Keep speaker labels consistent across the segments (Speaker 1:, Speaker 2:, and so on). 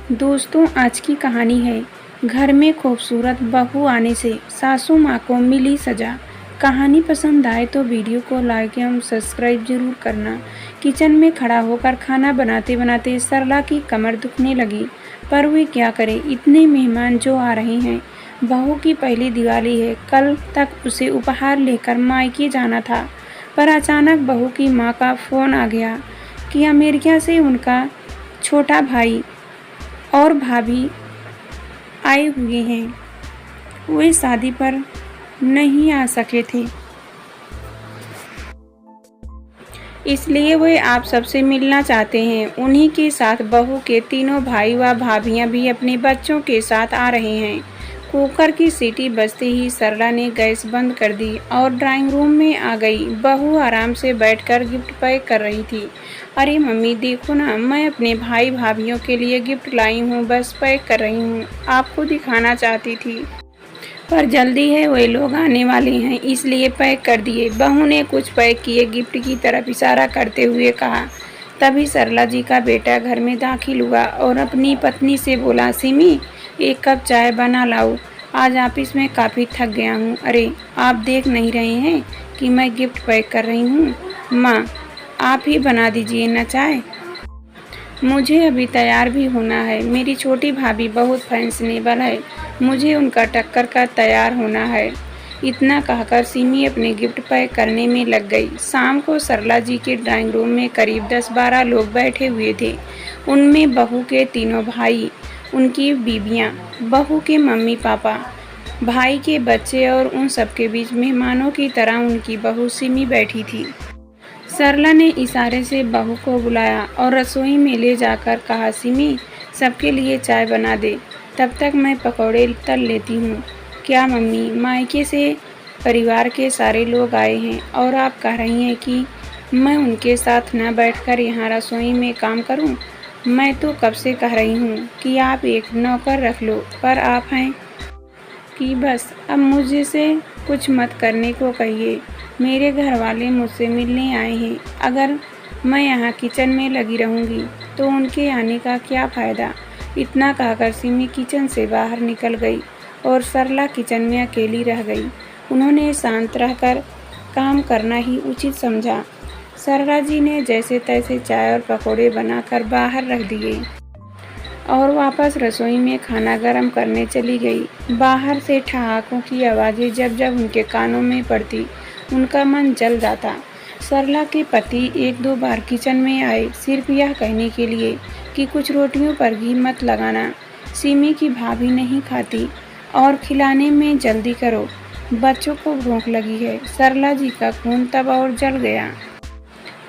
Speaker 1: दोस्तों, आज की कहानी है घर में खूबसूरत बहू आने से सासू माँ को मिली सजा। कहानी पसंद आए तो वीडियो को लाइक एवं सब्सक्राइब जरूर करना। किचन में खड़ा होकर खाना बनाते बनाते सरला की कमर दुखने लगी, पर वे क्या करे, इतने मेहमान जो आ रहे हैं। बहू की पहली दिवाली है, कल तक उसे उपहार लेकर मायके जाना था, पर अचानक बहू की माँ का फ़ोन आ गया कि अमेरिका से उनका छोटा भाई और भाभी आए हुए हैं। वे शादी पर नहीं आ सके थे, इसलिए वे आप सबसे मिलना चाहते हैं। उन्हीं के साथ बहू के तीनों भाई व भाभियां भी अपने बच्चों के साथ आ रहे हैं। कुकर की सीटी बजते ही सरला ने गैस बंद कर दी और ड्राइंग रूम में आ गई। बहू आराम से बैठकर गिफ्ट पैक कर रही थी। अरे मम्मी देखो ना, मैं अपने भाई भाभियों के लिए गिफ्ट लाई हूँ, बस पैक कर रही हूँ, आपको दिखाना चाहती थी, पर जल्दी है, वे लोग आने वाले हैं इसलिए पैक कर दिए। बहू ने कुछ पैक किए गिफ्ट की तरफ इशारा करते हुए कहा। तभी सरला जी का बेटा घर में दाखिल हुआ और अपनी पत्नी से बोला, सिमी एक कप चाय बना लाओ, आज ऑफिस में काफ़ी थक गया हूँ। अरे आप देख नहीं रहे हैं कि मैं गिफ्ट पैक कर रही हूँ? माँ आप ही बना दीजिए ना चाय, मुझे अभी तैयार भी होना है। मेरी छोटी भाभी बहुत फैशनेबल है, मुझे उनका टक्कर का तैयार होना है। इतना कहकर सिमी अपने गिफ्ट पैक करने में लग गई। शाम को सरला जी के ड्राइंग रूम में करीब 10-12 लोग बैठे हुए थे। उनमें बहू के तीनों भाई, उनकी बीबियाँ, बहू के मम्मी पापा, भाई के बच्चे और उन सबके बीच मेहमानों की तरह उनकी बहू सिमी बैठी थी। सरला ने इशारे से बहू को बुलाया और रसोई में ले जाकर कहा, सिमी सबके लिए चाय बना दे, तब तक मैं पकौड़े तल लेती हूँ। क्या मम्मी, मायके से परिवार के सारे लोग आए हैं और आप कह रही हैं कि मैं उनके साथ न बैठकर यहाँ रसोई में काम करूँ? मैं तो कब से कह रही हूँ कि आप एक नौकर रख लो, पर आप हैं कि बस अब मुझे से कुछ मत करने को कहिए। मेरे घर वाले मुझसे मिलने आए हैं, अगर मैं यहाँ किचन में लगी रहूँगी तो उनके आने का क्या फ़ायदा। इतना कहकर सिमी किचन से बाहर निकल गई और सरला किचन में अकेली रह गई। उन्होंने शांत रहकर काम करना ही उचित समझा। सरला जी ने जैसे तैसे चाय और पकौड़े बनाकर बाहर रख दिए और वापस रसोई में खाना गर्म करने चली गई। बाहर से ठहाकों की आवाज़ें जब जब उनके कानों में पड़ती, उनका मन जल जाता। सरला के पति 1-2 बार किचन में आए, सिर्फ यह कहने के लिए कि कुछ रोटियों पर घी मत लगाना, सिमी की भाभी नहीं खाती और खिलाने में जल्दी करो, बच्चों को भूख लगी है। सरला जी का खून तब और जल गया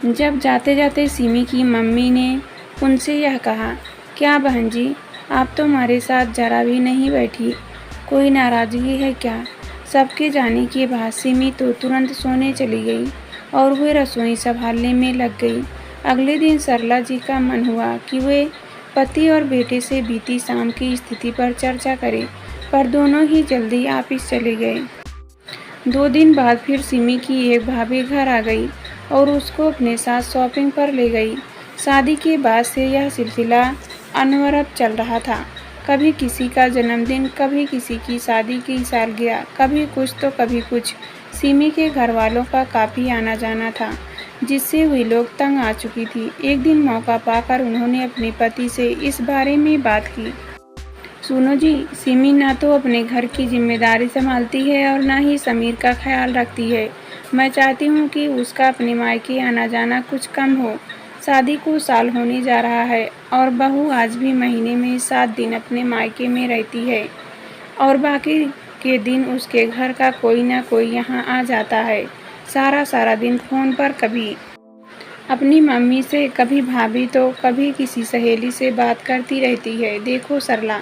Speaker 1: जब जाते जाते सिमी की मम्मी ने उनसे यह कहा, क्या बहन जी, आप तो हमारे साथ जरा भी नहीं बैठी, कोई नाराज़गी है क्या? सबके जाने के बाद सिमी तो तुरंत सोने चली गई और वे रसोई संभालने में लग गई। अगले दिन सरला जी का मन हुआ कि वे पति और बेटे से बीती शाम की स्थिति पर चर्चा करें, पर दोनों ही जल्दी ऑफिस चले गए। 2 दिन बाद फिर सिमी की एक भाभी घर आ गई और उसको अपने साथ शॉपिंग पर ले गई। शादी के बाद से यह सिलसिला अनवरत चल रहा था। कभी किसी का जन्मदिन, कभी किसी की शादी की सालगिरह, कभी कुछ तो कभी कुछ। सिमी के घर वालों का काफ़ी आना जाना था, जिससे वे लोग तंग आ चुकी थी। एक दिन मौका पाकर उन्होंने अपने पति से इस बारे में बात की। सुनो जी, सिमी ना तो अपने घर की जिम्मेदारी संभालती है और ना ही समीर का ख्याल रखती है। मैं चाहती हूँ कि उसका अपने मायके आना जाना कुछ कम हो। शादी को साल होने जा रहा है और बहू आज भी महीने में 7 दिन अपने मायके में रहती है और बाकी के दिन उसके घर का कोई ना कोई यहाँ आ जाता है। सारा दिन फ़ोन पर कभी अपनी मम्मी से, कभी भाभी तो कभी किसी सहेली से बात करती रहती है। देखो सरला,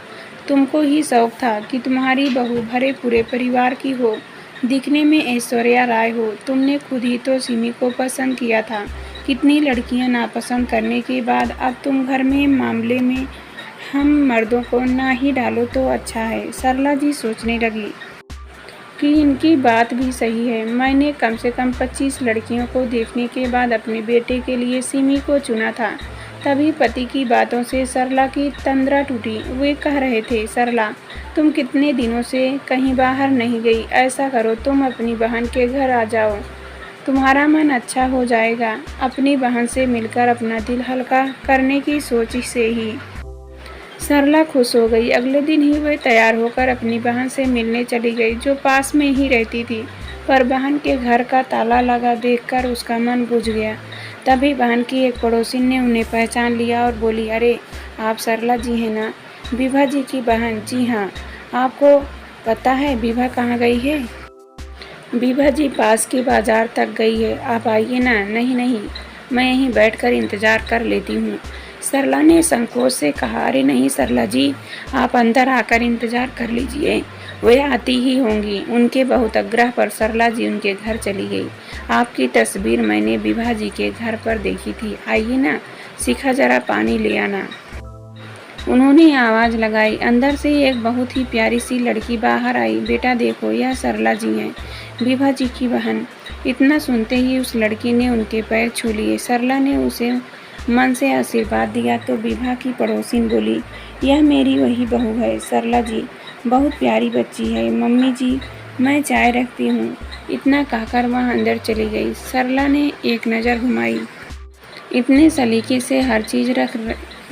Speaker 1: तुमको ही शौक था कि तुम्हारी बहू भरे पूरे परिवार की हो, दिखने में ऐश्वर्या राय हो। तुमने खुद ही तो सिमी को पसंद किया था। कितनी लड़कियां नापसंद करने के बाद अब तुम घर में मामले में हम मर्दों को ना ही डालो तो अच्छा है। सरला जी सोचने लगी कि इनकी बात भी सही है। मैंने कम से कम 25 लड़कियों को देखने के बाद अपने बेटे के लिए सिमी को चुना था। तभी पति की बातों से सरला की तंद्रा टूटी। वे कह रहे थे, सरला तुम कितने दिनों से कहीं बाहर नहीं गई, ऐसा करो तुम अपनी बहन के घर आ जाओ, तुम्हारा मन अच्छा हो जाएगा। अपनी बहन से मिलकर अपना दिल हल्का करने की सोच से ही सरला खुश हो गई। अगले दिन ही वह तैयार होकर अपनी बहन से मिलने चली गई, जो पास में ही रहती थी। पर बहन के घर का ताला लगा देखकर उसका मन बुझ गया। तभी बहन की एक पड़ोसिन ने उन्हें पहचान लिया और बोली, अरे आप सरला जी हैं ना, विभा जी की बहन। जी हाँ, आपको पता है विभा कहाँ गई है? विभा जी पास के बाजार तक गई है, आप आइए ना। नहीं नहीं, मैं यहीं बैठकर इंतजार कर लेती हूँ, सरला ने संकोच से कहा। अरे नहीं सरला जी, आप अंदर आकर इंतजार कर लीजिए, वे आती ही होंगी। उनके बहुत आग्रह पर सरला जी उनके घर चली गई। आपकी तस्वीर मैंने विभा जी के घर पर देखी थी, आइए ना, शिखा जरा पानी ले आना। उन्होंने आवाज़ लगाई। अंदर से एक बहुत ही प्यारी सी लड़की बाहर आई। बेटा देखो, यह सरला जी हैं, विभा जी की बहन। इतना सुनते ही उस लड़की ने उनके पैर छू लिए। सरला ने उसे मन से आशीर्वाद दिया तो विभा की पड़ोसिन बोली, यह मेरी वही बहू है सरला जी, बहुत प्यारी बच्ची है। मम्मी जी, मैं चाय रखती हूँ। इतना कहकर वह अंदर चली गई। सरला ने एक नज़र घुमाई। इतने सलीके से हर चीज़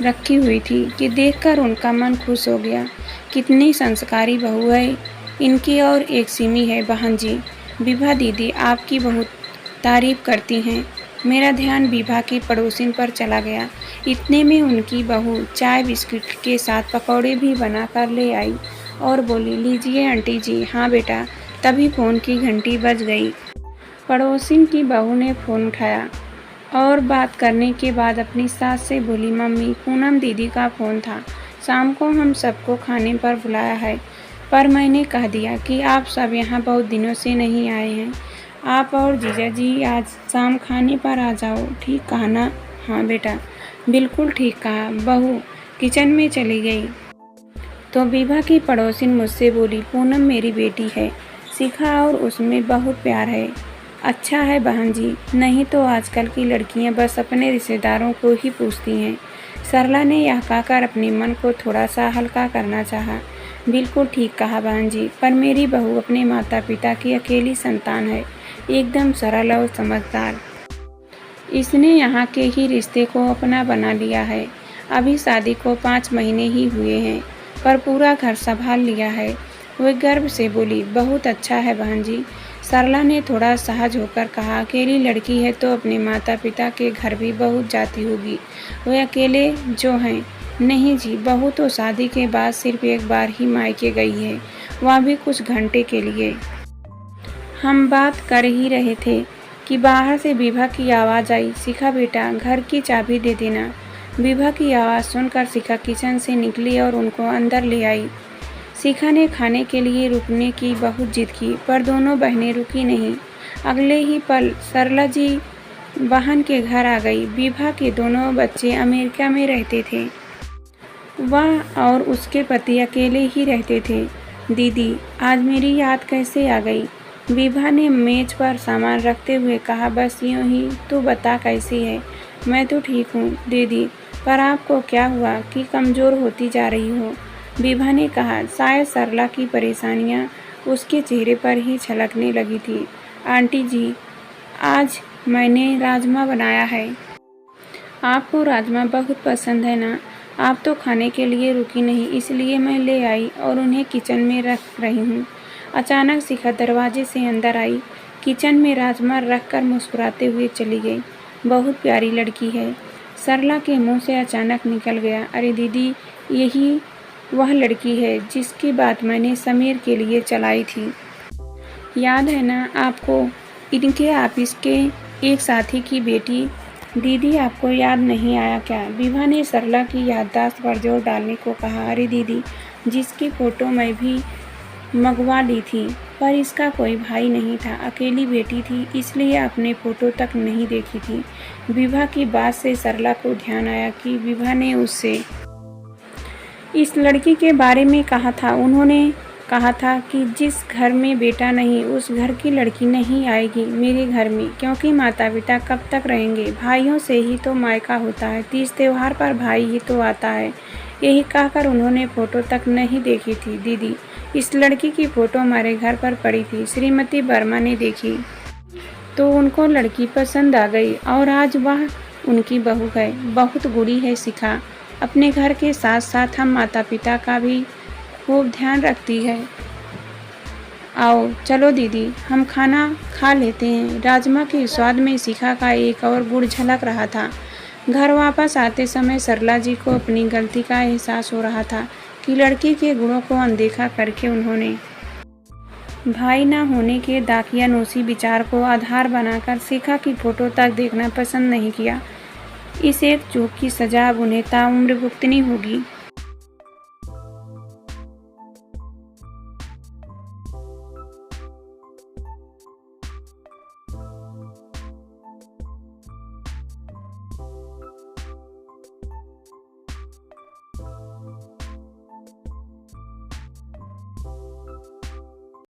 Speaker 1: रखी हुई थी कि देखकर उनका मन खुश हो गया। कितनी संस्कारी बहू है इनकी, और एक सिमी है बहन जी। विभा दीदी आपकी बहुत तारीफ करती हैं। मेरा ध्यान विभा की पड़ोसिन पर चला गया। इतने में उनकी बहू चाय बिस्किट के साथ पकौड़े भी बना कर ले आई और बोली, लीजिए आंटी जी। हाँ बेटा। तभी फ़ोन की घंटी बज गई। पड़ोसिन की बहू ने फ़ोन उठाया और बात करने के बाद अपनी सास से बोली, मम्मी पूनम दीदी का फ़ोन था, शाम को हम सबको खाने पर बुलाया है, पर मैंने कह दिया कि आप सब यहाँ बहुत दिनों से नहीं आए हैं, आप और जीजा जी आज शाम खाने पर आ जाओ। ठीक कहा ना? हाँ बेटा, बिल्कुल ठीक कहा। बहू किचन में चली गई तो विभा की पड़ोसिन मुझसे बोली, पूनम मेरी बेटी है, शिखा और उसमें बहुत प्यार है। अच्छा है बहन जी, नहीं तो आजकल की लड़कियां बस अपने रिश्तेदारों को ही पूछती हैं। सरला ने यह कहकर अपने मन को थोड़ा सा हल्का करना चाहा। बिल्कुल ठीक कहा बहन जी, पर मेरी बहू अपने माता पिता की अकेली संतान है, एकदम सरल और समझदार। इसने यहाँ के ही रिश्ते को अपना बना लिया है। अभी शादी को 5 महीने ही हुए हैं, पर पूरा घर संभाल लिया है। वह गर्व से बोली, बहुत अच्छा है बहन जी। सरला ने थोड़ा सहज होकर कहा, अकेली लड़की है तो अपने माता पिता के घर भी बहुत जाती होगी। वे अकेले जो हैं? नहीं जी, बहू तो शादी के बाद सिर्फ एक बार ही मायके गई है, वह भी कुछ घंटे के लिए। हम बात कर ही रहे थे कि बाहर से विभा की आवाज़ आई, शिखा बेटा घर की चाबी दे देना। विभा की आवाज़ सुनकर शिखा किचन से निकली और उनको अंदर ले आई। शिखा ने खाने के लिए रुकने की बहुत जिद की, पर दोनों बहनें रुकी नहीं। अगले ही पल सरला जी बहन के घर आ गई। विभा के दोनों बच्चे अमेरिका में रहते थे, वह और उसके पति अकेले ही रहते थे। दीदी आज मेरी याद कैसे आ गई? विभा ने मेज पर सामान रखते हुए कहा, बस यूँ ही। तू बता कैसी है? मैं तो ठीक हूँ दीदी, पर आपको क्या हुआ कि कमज़ोर होती जा रही हो? विभा ने कहा। शायद सरला की परेशानियाँ उसके चेहरे पर ही छलकने लगी थी। आंटी जी, आज मैंने राजमा बनाया है, आपको राजमा बहुत पसंद है ना? आप तो खाने के लिए रुकी नहीं, इसलिए मैं ले आई और उन्हें किचन में रख रही हूँ। अचानक शिखा दरवाजे से अंदर आई, किचन में राजमा रख कर मुस्कुराते हुए चली गई। बहुत प्यारी लड़की है, सरला के मुंह से अचानक निकल गया। अरे दीदी, यही वह लड़की है जिसकी बात मैंने समीर के लिए चलाई थी, याद है ना आपको? इनके ऑफिस के एक साथी की बेटी। दीदी आपको याद नहीं आया क्या? विभा ने सरला की याददाश्त पर जोर डालने को कहा। अरे दीदी, जिसकी फ़ोटो मैं भी मंगवा ली थी, पर इसका कोई भाई नहीं था, अकेली बेटी थी, इसलिए अपने फ़ोटो तक नहीं देखी थी। विभा की बात से सरला को ध्यान आया कि विभा ने उससे इस लड़की के बारे में कहा था। उन्होंने कहा था कि जिस घर में बेटा नहीं उस घर की लड़की नहीं आएगी मेरे घर में, क्योंकि माता पिता कब तक रहेंगे, भाइयों से ही तो मायका होता है, तीज त्योहार पर भाई ही तो आता है। यही कहकर उन्होंने फ़ोटो तक नहीं देखी थी। दीदी, इस लड़की की फ़ोटो हमारे घर पर पड़ी थी। श्रीमती वर्मा ने देखी तो उनको लड़की पसंद आ गई और आज वह उनकी बहू है। बहुत बुरी है शिखा, अपने घर के साथ साथ हम माता पिता का भी खूब ध्यान रखती है। आओ चलो दीदी, हम खाना खा लेते हैं। राजमा के स्वाद में शिखा का एक और गुण झलक रहा था। घर वापस आते समय सरला जी को अपनी गलती का एहसास हो रहा था कि लड़की के गुणों को अनदेखा करके उन्होंने भाई न होने के दाकियानूसी विचार को आधार बनाकर शिखा की फ़ोटो तक देखना पसंद नहीं किया। इस एक चूक की सज़ा अब उन्हें ताउम्र भुगतनी होगी।